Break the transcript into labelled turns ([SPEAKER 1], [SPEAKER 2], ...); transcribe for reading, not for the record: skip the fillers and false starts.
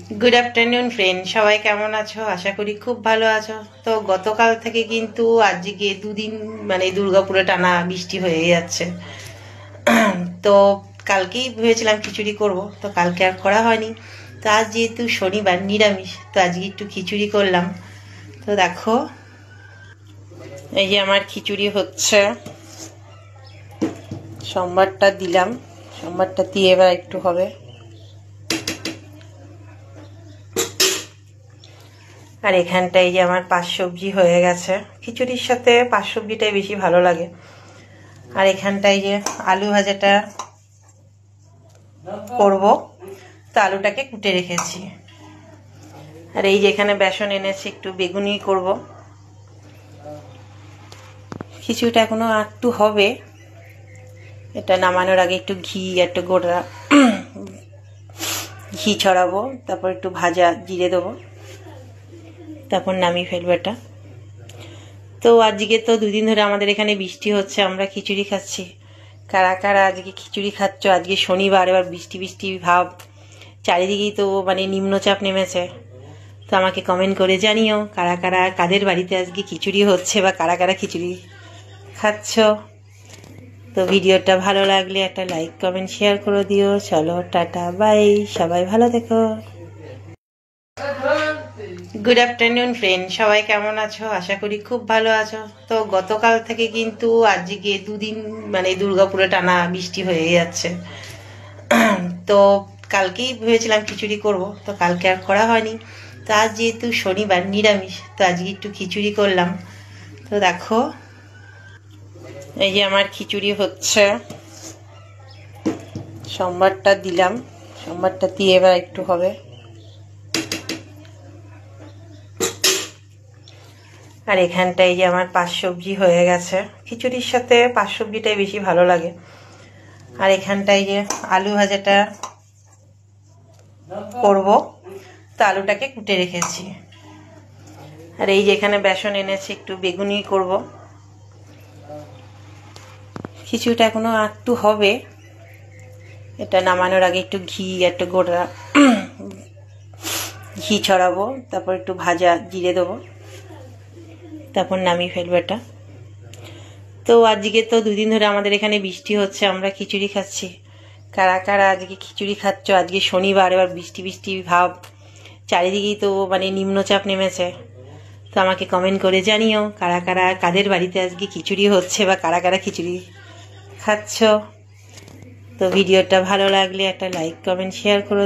[SPEAKER 1] Good afternoon friend सबाई केमन आछो आशा करी खूब भालो आछो। तो गतकाल थेके किन्तु आजके दुदिन माने दुर्गापुरे टाना बिस्टी हये जाच्छे। तो कालकेई भेबेछिलाम खिचुड़ी करबो, तो कालके आर करा हयनि। तो आज जेहेतु शनिबार निरामिष, तो आजके एकटु खिचुड़ी करलाम। तो देखो এই যে আমার খিচুড়ি হচ্ছে, সোমবারটা দিলাম, সোমবারটা দিয়ে এবার একটু হবে। আর এখানটায় যে আমার পাঁচ সবজি হয়ে গেছে, খিচুড়ির সাথে পাঁচ সবজিটাই বেশি ভালো লাগে। আর এখানটায় যে আলু ভাজাটা করব, তো আলুটাকে কুটে রেখেছি। আর এই যে এখানে বেসন এনেছি, একটু বেগুনি করব। খিচুড়িটা এখনো একটু হবে, এটা নামানোর আগে একটু ঘি, একটু গোটা ঘি ছড়াবো, তারপর একটু ভাজা জিরে দেবো, তারপর নামিয়ে ফেলবো এটা। তো আজকে তো দুদিন ধরে আমাদের এখানে বৃষ্টি হচ্ছে, আমরা খিচুড়ি খাচ্ছি। কারা কারা আজকে খিচুড়ি খাচ্ছ? আজকে শনিবার, এবার বৃষ্টি বৃষ্টি ভাব, চারিদিকেই তো মানে নিম্নচাপ নেমেছে। তো আমাকে কমেন্ট করে জানিও কারা কারা, কাদের বাড়িতে আজকে খিচুড়ি হচ্ছে বা কারা কারা খিচুড়ি খাচ্ছ। তো ভিডিওটা ভালো লাগলে একটা লাইক কমেন্ট শেয়ার করে দিও। চলো টাটা বাই, সবাই ভালো থেকো। गुड आफ्टरनून फ्रेंड सबाई केमन आछो आशा करी खूब भालो आछो। तो गतकाल थेके किन्तु आजके दुदिन माने दुर्गापुरे टाना बिस्टी हये जाच्छे। तो कालकेई भेबेछिलाम खिचुड़ी करबो, तो कालके आर करा हयनि। तो आज जेहेतु शनिबार निरामिष, तो आजके एकटु खिचुड़ी करलाम। तो देखो এই যে আমার খিচুড়ি হচ্ছে, সোমবারটা দিলাম, সোমবারটা দিয়ে এবার একটু হবে। আর এখানটায় যে আমার পাঁচ সবজি হয়ে গেছে, খিচুড়ির সাথে পাঁচ সবজিটাই বেশি ভালো লাগে। আর এখানটায় যে আলু ভাজাটা করব, তো আলুটাকে কুটে রেখেছি। আর এই যে এখানে বেসন এনেছি, একটু বেগুনি করব। খিচুড়িটা এখনো একটু হবে, এটা নামানোর আগে একটু ঘি, একটু গোটা ঘি ছড়াবো, তারপর একটু ভাজা জিরে দেবো, তারপর নামিয়ে ফেলবো এটা। তো আজকে তো দুদিন ধরে আমাদের এখানে বৃষ্টি হচ্ছে, আমরা খিচুড়ি খাচ্ছি। কারা কারা আজকে খিচুড়ি খাচ্ছ? আজকে শনিবার, এবার বৃষ্টি বৃষ্টি ভাব, চারিদিকেই তো মানে নিম্নচাপ নেমেছে। তো আমাকে কমেন্ট করে জানিও কারা কারা, কাদের বাড়িতে আজকে খিচুড়ি হচ্ছে বা কারা কারা খিচুড়ি খাচ্ছ। তো ভিডিওটা ভালো লাগলে একটা লাইক কমেন্ট শেয়ার করো।